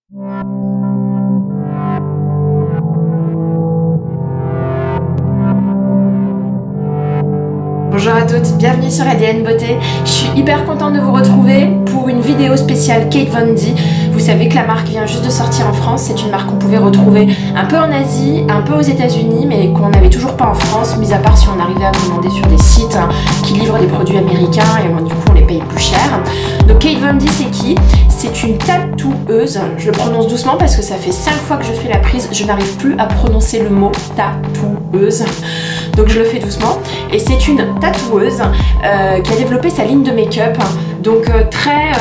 Bonjour à toutes, bienvenue sur ADN Beauté. Je suis hyper contente de vous retrouver pour une vidéo spéciale Kate Von D. Vous savez que la marque vient juste de sortir en France. C'est une marque qu'on pouvait retrouver un peu en Asie, un peu aux États-Unis, mais qu'on n'avait toujours pas en France, mis à part si on arrivait à commander sur des sites qui livrent des produits américains et du coup on les paye plus cher. Donc Kate Von D, c'est qui? C'est une tatoueuse. Je le prononce doucement parce que ça fait 5 fois que je fais la prise, je n'arrive plus à prononcer le mot tatoueuse. Donc je le fais doucement. Et c'est une tatoueuse qui a développé sa ligne de make-up. Donc très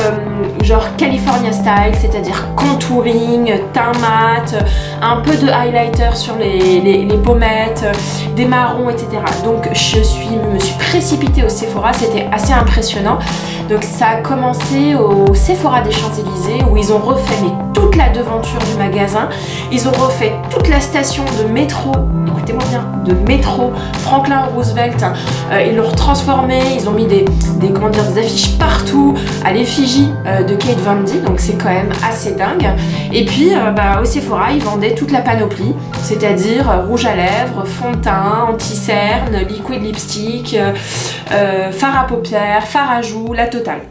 genre California style, c'est-à-dire contouring, teint mat, un peu de highlighter sur les pommettes, des marrons, etc. Donc je me suis précipitée au Sephora, c'était assez impressionnant. Donc ça a commencé au Sephora des Champs-Élysées où ils ont refait toute la devanture du magasin. Ils ont refait toute la station de métro, écoutez-moi bien, de métro Franklin Roosevelt. Ils l'ont transformé, ils ont mis des affiches partout à l'effigie de Kate Von D, donc c'est quand même assez dingue. Et puis au Sephora ils vendaient toute la panoplie, c'est-à-dire rouge à lèvres, fond de teint, anti-cerne, liquid lipstick, fard à paupières, fard à joues, la totale.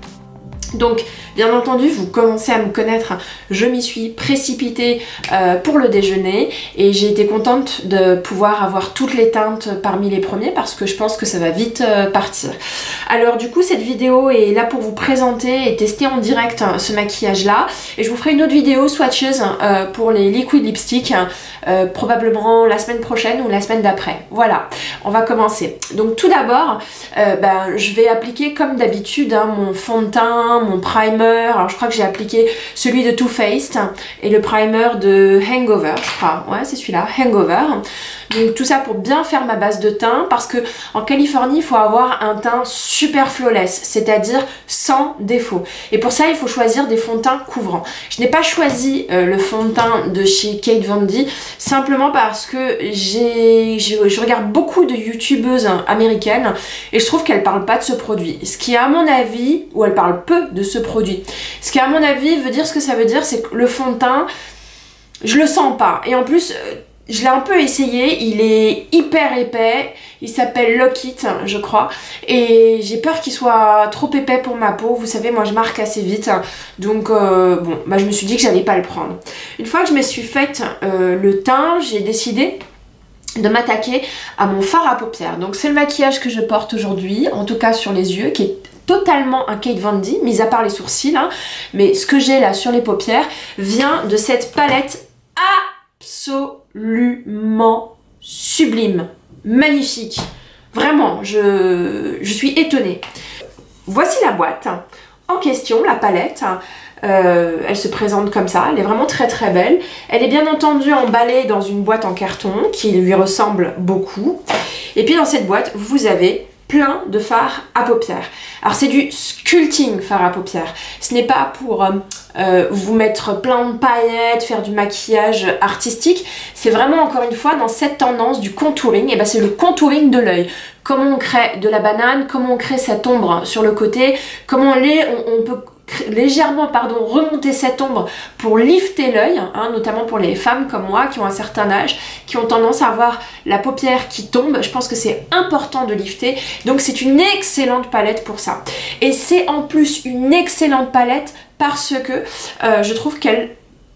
Donc bien entendu vous commencez à me connaître, je m'y suis précipitée pour le déjeuner et j'ai été contente de pouvoir avoir toutes les teintes parmi les premiers parce que je pense que ça va vite partir. Alors du coup cette vidéo est là pour vous présenter et tester en direct ce maquillage là et je vous ferai une autre vidéo swatcheuse pour les liquid lipstick probablement la semaine prochaine ou la semaine d'après. Voilà, on va commencer. Donc tout d'abord je vais appliquer comme d'habitude mon fond de teint, mon primer. Alors je crois que j'ai appliqué celui de Too Faced et le primer de Hangover, je crois. Ouais, c'est celui-là, Hangover. Donc tout ça pour bien faire ma base de teint parce que en Californie il faut avoir un teint super flawless, c'est-à-dire sans défaut. Et pour ça il faut choisir des fonds de teint couvrants. Je n'ai pas choisi le fond de teint de chez Kate Von D simplement parce que je regarde beaucoup de youtubeuses américaines et je trouve qu'elles parlent pas de ce produit. Ce qui à mon avis, ou elles parlent peu de ce produit. Ce qui à mon avis veut dire ce que ça veut dire, c'est que le fond de teint, je le sens pas. Et en plus, je l'ai un peu essayé, il est hyper épais, il s'appelle Lock It, je crois, et j'ai peur qu'il soit trop épais pour ma peau. Vous savez, moi je marque assez vite, donc je me suis dit que j'allais pas le prendre. Une fois que je me suis faite le teint, j'ai décidé de m'attaquer à mon fard à paupières. Donc c'est le maquillage que je porte aujourd'hui, en tout cas sur les yeux, qui est totalement un Kate Von D, mis à part les sourcils, hein, mais ce que j'ai là sur les paupières vient de cette palette absolument sublime, magnifique. Vraiment, je suis étonnée. Voici la boîte en question, la palette. Elle se présente comme ça, elle est vraiment très très belle. Elle est bien entendu emballée dans une boîte en carton qui lui ressemble beaucoup. Et puis dans cette boîte, vous avez plein de fards à paupières. Alors c'est du sculpting fard à paupières. Ce n'est pas pour vous mettre plein de paillettes, faire du maquillage artistique. C'est vraiment encore une fois dans cette tendance du contouring. Et c'est le contouring de l'œil. Comment on crée de la banane, comment on crée cette ombre sur le côté, comment on peut légèrement remonter cette ombre pour lifter l'œil, hein, notamment pour les femmes comme moi qui ont un certain âge, qui ont tendance à avoir la paupière qui tombe. Je pense que c'est important de lifter, donc c'est une excellente palette pour ça. Et c'est en plus une excellente palette parce que je trouve qu'elle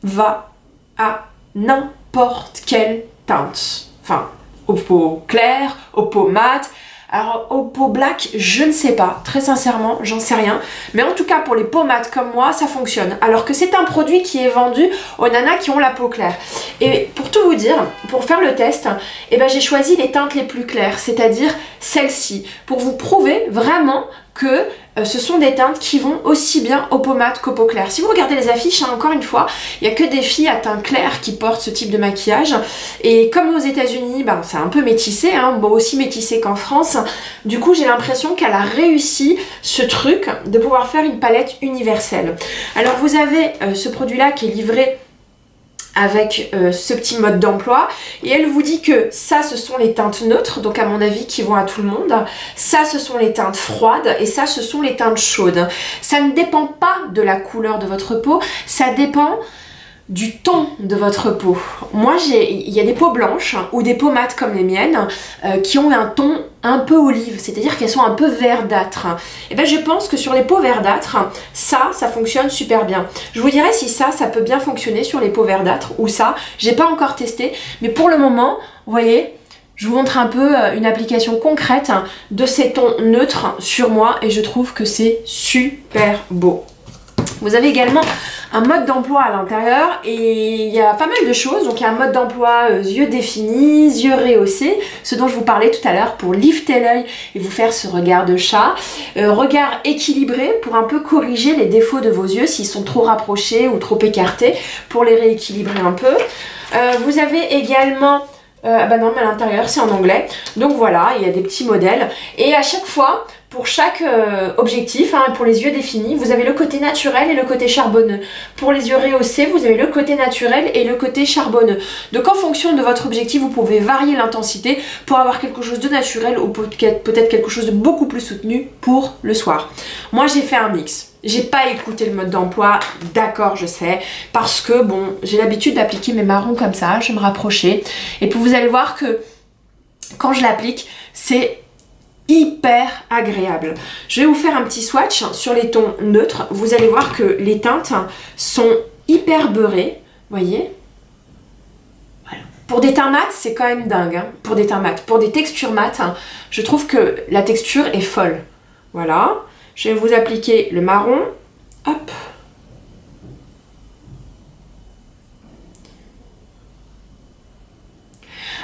va à n'importe quelle teinte, enfin aux peaux claires, aux peaux mates. Alors aux peaux black, je ne sais pas, très sincèrement, j'en sais rien. Mais en tout cas pour les peaux mates comme moi, ça fonctionne. Alors que c'est un produit qui est vendu aux nanas qui ont la peau claire. Et pour tout vous dire, pour faire le test, j'ai choisi les teintes les plus claires, c'est-à-dire celles-ci, pour vous prouver vraiment que ce sont des teintes qui vont aussi bien aux peaux mates qu'aux peaux claires. Si vous regardez les affiches, hein, encore une fois, il n'y a que des filles à teint clair qui portent ce type de maquillage. Et comme aux États-Unis, c'est un peu métissé, hein, aussi métissé qu'en France. Du coup, j'ai l'impression qu'elle a réussi ce truc de pouvoir faire une palette universelle. Alors, vous avez ce produit-là qui est livré avec ce petit mode d'emploi et elle vous dit que ça ce sont les teintes neutres, donc à mon avis qui vont à tout le monde, ça ce sont les teintes froides et ça ce sont les teintes chaudes. Ça ne dépend pas de la couleur de votre peau, ça dépend du ton de votre peau. Moi, il y a des peaux blanches ou des peaux mates comme les miennes qui ont un ton un peu olive, c'est-à-dire qu'elles sont un peu verdâtres. Et ben je pense que sur les peaux verdâtres, ça fonctionne super bien. Je vous dirai si ça peut bien fonctionner sur les peaux verdâtres ou ça. J'ai pas encore testé, mais pour le moment, vous voyez, je vous montre un peu une application concrète de ces tons neutres sur moi et je trouve que c'est super beau. Vous avez également un mode d'emploi à l'intérieur et il y a pas mal de choses. Donc il y a un mode d'emploi yeux définis, yeux rehaussés, ce dont je vous parlais tout à l'heure pour lifter l'œil et vous faire ce regard de chat. Regard équilibré pour un peu corriger les défauts de vos yeux s'ils sont trop rapprochés ou trop écartés pour les rééquilibrer un peu. Vous avez également... bah non, mais à l'intérieur c'est en anglais. Donc voilà, il y a des petits modèles. Et à chaque fois... Pour chaque objectif, hein, pour les yeux définis, vous avez le côté naturel et le côté charbonneux. Pour les yeux rehaussés, vous avez le côté naturel et le côté charbonneux. Donc en fonction de votre objectif, vous pouvez varier l'intensité pour avoir quelque chose de naturel ou peut-être quelque chose de beaucoup plus soutenu pour le soir. Moi j'ai fait un mix. J'ai pas écouté le mode d'emploi, d'accord je sais, parce que bon, j'ai l'habitude d'appliquer mes marrons comme ça, je vais me rapprocher. Et puis vous allez voir que quand je l'applique, c'est hyper agréable. Je vais vous faire un petit swatch sur les tons neutres. Vous allez voir que les teintes sont hyper beurrées. Voyez? Voilà. Pour des teints mat, c'est quand même dingue. Hein, pour des teints mat. Pour des textures mat, hein, je trouve que la texture est folle. Voilà. Je vais vous appliquer le marron. Hop.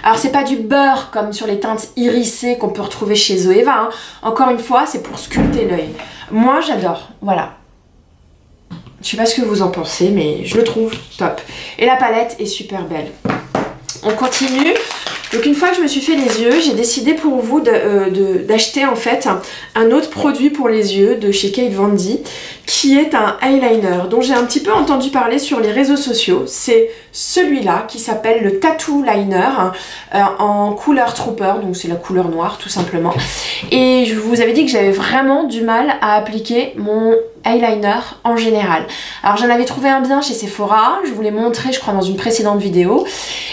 Alors c'est pas du beurre comme sur les teintes irisées qu'on peut retrouver chez Zoeva. Hein. Encore une fois, c'est pour sculpter l'œil. Moi j'adore, voilà. Je sais pas ce que vous en pensez, mais je le trouve top. Et la palette est super belle. On continue. Donc une fois que je me suis fait les yeux, j'ai décidé pour vous d'acheter en fait un autre produit pour les yeux de chez Kate Von D qui est un eyeliner dont j'ai un petit peu entendu parler sur les réseaux sociaux. C'est celui-là qui s'appelle le Tattoo Liner en couleur Trooper, donc c'est la couleur noire tout simplement. Et je vous avais dit que j'avais vraiment du mal à appliquer mon eyeliner en général. Alors j'en avais trouvé un bien chez Sephora, je vous l'ai montré je crois dans une précédente vidéo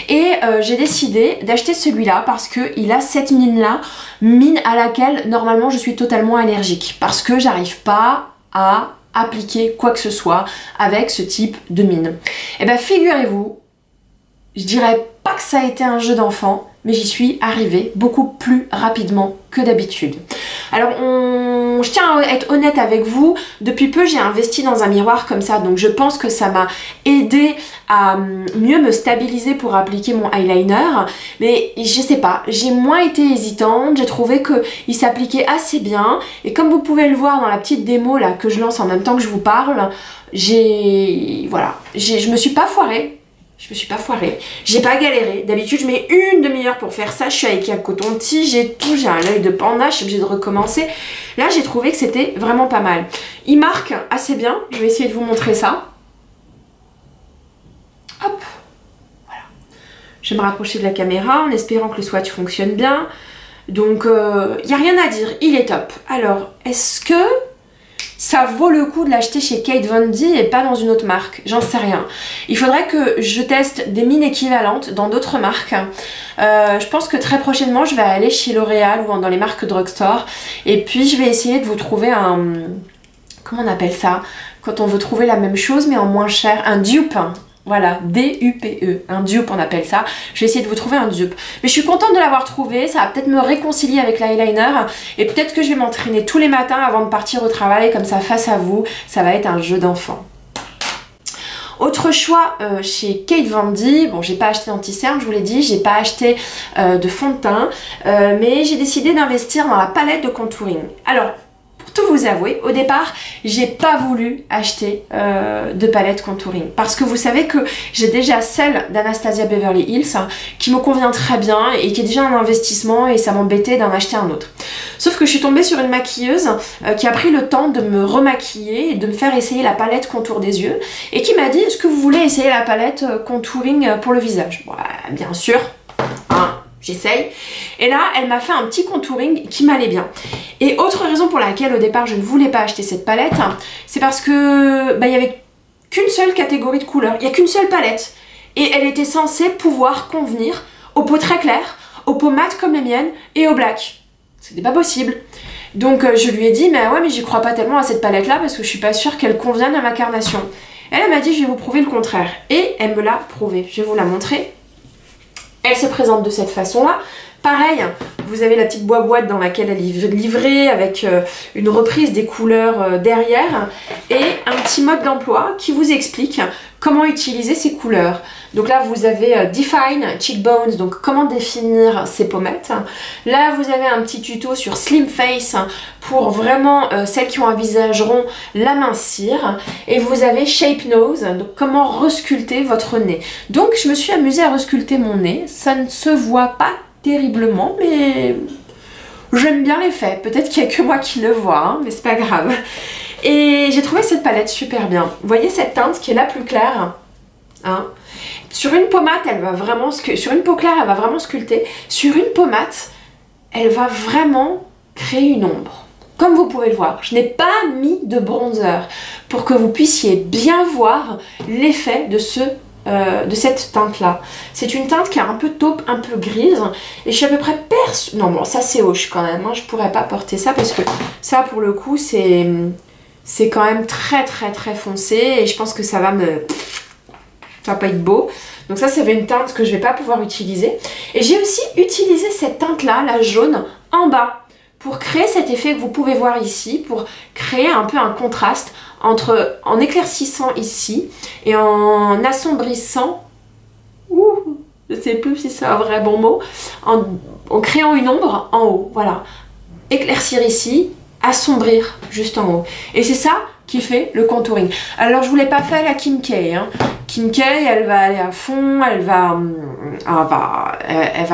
et j'ai décidé d'acheter celui-là parce qu'il a cette mine-là, mine à laquelle normalement je suis totalement allergique parce que j'arrive pas à appliquer quoi que ce soit avec ce type de mine. Et bien figurez-vous, je dirais pas que ça a été un jeu d'enfant, mais j'y suis arrivée beaucoup plus rapidement que d'habitude. Alors je tiens à être honnête avec vous, depuis peu j'ai investi dans un miroir comme ça, donc je pense que ça m'a aidé à mieux me stabiliser pour appliquer mon eyeliner, mais je sais pas, j'ai moins été hésitante, j'ai trouvé qu'il s'appliquait assez bien, et comme vous pouvez le voir dans la petite démo là que je lance en même temps que je vous parle, je me suis pas foirée. Je me suis pas foirée, j'ai pas galéré. D'habitude je mets une demi-heure pour faire ça, je suis avec un coton-tige, j'ai tout, j'ai un œil de panda, je suis obligée de recommencer. Là j'ai trouvé que c'était vraiment pas mal. Il marque assez bien, je vais essayer de vous montrer ça. Hop, voilà. Je vais me rapprocher de la caméra en espérant que le swatch fonctionne bien. Donc il n'y a rien à dire, il est top. Alors, est-ce que ça vaut le coup de l'acheter chez Kate Von D et pas dans une autre marque? J'en sais rien. Il faudrait que je teste des mines équivalentes dans d'autres marques. Je pense que très prochainement je vais aller chez L'Oréal ou dans les marques drugstore et puis je vais essayer de vous trouver un... Comment on appelle ça? Quand on veut trouver la même chose mais en moins cher, un dupe. Voilà, D-U-P-E, un dupe on appelle ça. Je vais essayer de vous trouver un dupe. Mais je suis contente de l'avoir trouvé, ça va peut-être me réconcilier avec l'eyeliner. Et peut-être que je vais m'entraîner tous les matins avant de partir au travail, comme ça face à vous, ça va être un jeu d'enfant. Autre choix chez Kate Von D, bon j'ai pas acheté d'anti-cerne, je vous l'ai dit, j'ai pas acheté de fond de teint, mais j'ai décidé d'investir dans la palette de contouring. Alors, tout vous avouer, au départ, j'ai pas voulu acheter de palette contouring parce que vous savez que j'ai déjà celle d'Anastasia Beverly Hills qui me convient très bien et qui est déjà un investissement et ça m'embêtait d'en acheter un autre. Sauf que je suis tombée sur une maquilleuse qui a pris le temps de me remaquiller et de me faire essayer la palette contour des yeux et qui m'a dit: est-ce que vous voulez essayer la palette contouring pour le visage? Ouais, bien sûr, hein. J'essaye. Et là, elle m'a fait un petit contouring qui m'allait bien. Et autre raison pour laquelle au départ je ne voulais pas acheter cette palette, c'est parce que il y avait qu'une seule catégorie de couleurs, il n'y a qu'une seule palette. Et elle était censée pouvoir convenir aux peaux très claires, aux peaux mates comme les miennes et au black. C'était pas possible. Donc je lui ai dit, mais ouais, mais j'y crois pas tellement à cette palette là parce que je suis pas sûre qu'elle convienne à ma carnation. Elle m'a dit, je vais vous prouver le contraire. Et elle me l'a prouvé. Je vais vous la montrer. Elle se présente de cette façon là. Pareil, vous avez la petite boîte dans laquelle elle est livrée avec une reprise des couleurs derrière et un petit mode d'emploi qui vous explique comment utiliser ces couleurs. Donc là, vous avez Define Cheekbones, donc comment définir ses pommettes. Là, vous avez un petit tuto sur Slim Face pour vraiment celles qui ont un visage rond, l'amincir. Et vous avez Shape Nose, donc comment resculpter votre nez. Donc, je me suis amusée à resculpter mon nez. Ça ne se voit pas terriblement, mais j'aime bien l'effet. Peut-être qu'il n'y a que moi qui le vois, hein, mais c'est pas grave. Et j'ai trouvé cette palette super bien. Vous voyez cette teinte qui est la plus claire, hein. Sur une pommade, elle va vraiment sur une peau claire, elle va vraiment sculpter. Sur une pommade, elle va vraiment créer une ombre. Comme vous pouvez le voir, je n'ai pas mis de bronzer pour que vous puissiez bien voir l'effet de cette teinte-là. C'est une teinte qui est un peu taupe, un peu grise. Et je suis à peu près persuadée... Non, bon, ça c'est hoche quand même. Hein. Je pourrais pas porter ça parce que ça, pour le coup, c'est quand même très foncé. Et je pense que ça va pas être beau. Donc ça va une teinte que je vais pas pouvoir utiliser. Et j'ai aussi utilisé cette teinte-là, la jaune, en bas. Pour créer cet effet que vous pouvez voir ici. Pour créer un peu un contraste en éclaircissant ici et en assombrissant, je sais plus si c'est un vrai bon mot, en créant une ombre en haut, voilà. Éclaircir ici, assombrir juste en haut. Et c'est ça qui fait le contouring. Alors je vous l'ai pas fait à la Kim K, hein. Kim K, elle va aller à fond, elle va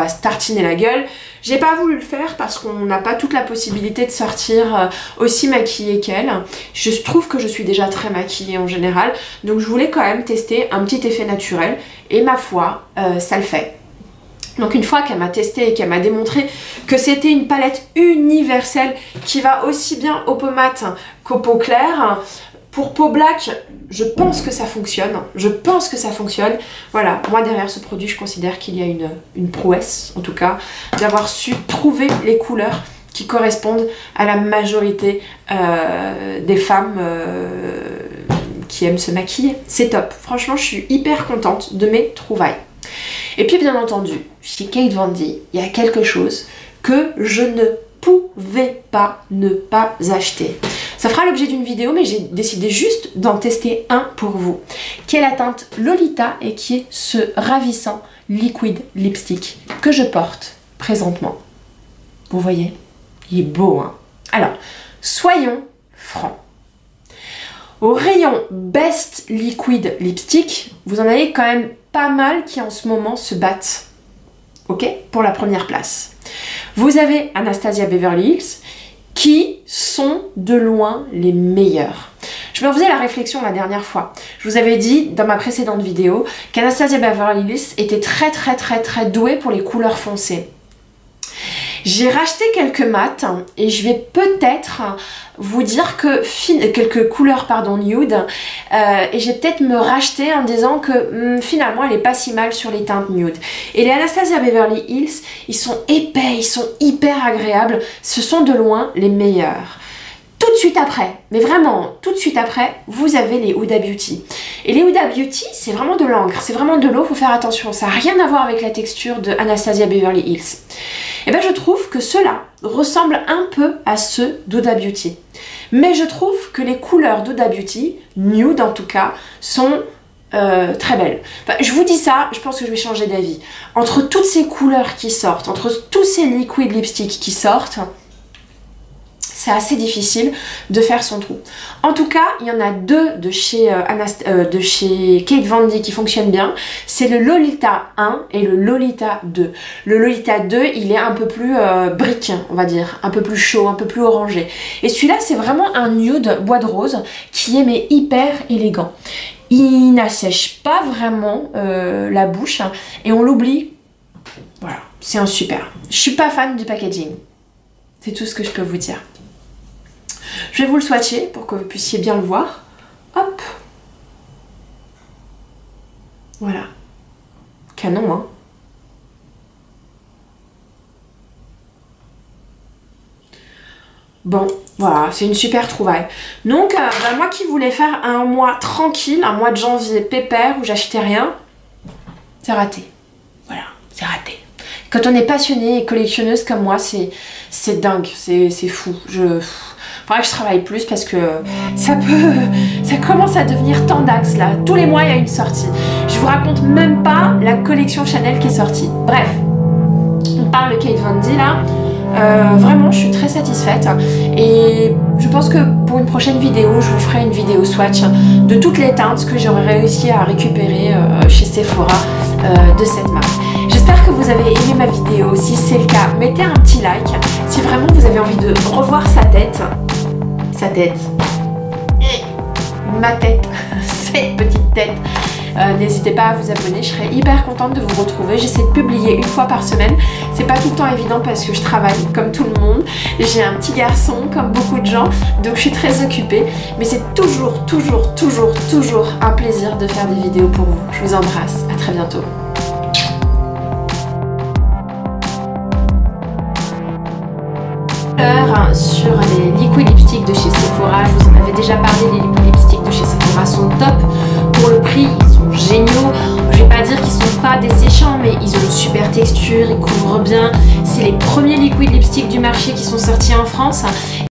se tartiner la gueule. J'ai pas voulu le faire parce qu'on n'a pas toute la possibilité de sortir aussi maquillée qu'elle. Je trouve que je suis déjà très maquillée en général, donc je voulais quand même tester un petit effet naturel et ma foi, ça le fait. Donc une fois qu'elle m'a testé et qu'elle m'a démontré que c'était une palette universelle qui va aussi bien aux peaux mates qu'aux peaux claires, pour peau black, je pense que ça fonctionne. Je pense que ça fonctionne. Voilà, moi derrière ce produit, je considère qu'il y a une prouesse, en tout cas, d'avoir su trouver les couleurs qui correspondent à la majorité des femmes qui aiment se maquiller. C'est top. Franchement, je suis hyper contente de mes trouvailles. Et puis bien entendu, chez Kate Von D, il y a quelque chose que je ne pouvais pas ne pas acheter. Ça fera l'objet d'une vidéo, mais j'ai décidé juste d'en tester un pour vous, qui est la teinte Lolita et qui est ce ravissant liquid lipstick que je porte présentement. Vous voyez, il est beau, hein? Alors, soyons francs. Au rayon Best Liquid Lipstick, vous en avez quand même pas mal qui en ce moment se battent, ok, pour la première place. Vous avez Anastasia Beverly Hills, qui sont de loin les meilleurs. Je me faisais la réflexion la dernière fois. Je vous avais dit dans ma précédente vidéo qu'Anastasia Beverly Hills était très douée pour les couleurs foncées. J'ai racheté quelques mats et je vais peut-être vous dire que quelques couleurs nude et je vais peut-être me racheter en disant que finalement elle est pas si mal sur les teintes nude. Et les Anastasia Beverly Hills, ils sont épais, ils sont hyper agréables, ce sont de loin les meilleurs. Tout de suite après, mais vraiment tout de suite après, vous avez les Huda Beauty. Et les Huda Beauty, c'est vraiment de l'encre, c'est vraiment de l'eau, faut faire attention, ça n'a rien à voir avec la texture de Anastasia Beverly Hills. Et bien je trouve que ceux-là ressemblent un peu à ceux d'Huda Beauty. Mais je trouve que les couleurs d'Huda Beauty, nude en tout cas, sont très belles. Enfin, je vous dis ça, je pense que je vais changer d'avis. Entre toutes ces couleurs qui sortent, entre tous ces liquid lipsticks qui sortent, c'est assez difficile de faire son trou. En tout cas, il y en a deux de chez Kate Von D qui fonctionnent bien. C'est le Lolita 1 et le Lolita 2. Le Lolita 2, il est un peu plus brick, on va dire. Un peu plus chaud, un peu plus orangé. Et celui-là, c'est vraiment un nude bois de rose qui est mais hyper élégant. Il n'assèche pas vraiment la bouche hein, et on l'oublie. Voilà, c'est un super. Je suis pas fan du packaging. C'est tout ce que je peux vous dire. Je vais vous le swatcher pour que vous puissiez bien le voir. Hop. Voilà. Canon, hein. Bon, voilà, c'est une super trouvaille. Donc, bah, moi qui voulais faire un mois tranquille, un mois de janvier pépère où j'achetais rien, c'est raté. Voilà, c'est raté. Quand on est passionné et collectionneuse comme moi, c'est dingue, c'est fou. Faudrait que je travaille plus parce que ça commence à devenir tendax là. Tous les mois, il y a une sortie. Je vous raconte même pas la collection Chanel qui est sortie. Bref, on parle de Kate Von D là. Vraiment, je suis très satisfaite et je pense que pour une prochaine vidéo, je vous ferai une vidéo swatch de toutes les teintes que j'aurais réussi à récupérer chez Sephora de cette marque. J'espère que vous avez aimé ma vidéo. Si c'est le cas, mettez un petit like. Si vraiment vous avez envie de revoir ma tête, cette petite tête, n'hésitez pas à vous abonner, je serais hyper contente de vous retrouver. J'essaie de publier une fois par semaine. C'est pas tout le temps évident parce que je travaille comme tout le monde. J'ai un petit garçon comme beaucoup de gens, donc je suis très occupée. Mais c'est toujours un plaisir de faire des vidéos pour vous. Je vous embrasse, à très bientôt. Sur les liquid lipsticks de chez Sephora, je vous en avais déjà parlé, les liquid lipsticks de chez Sephora sont top. Pour le prix, ils sont géniaux. Je vais pas dire qu'ils sont pas desséchants, mais ils ont une super texture, ils couvrent bien. C'est les premiers liquid lipsticks du marché qui sont sortis en France.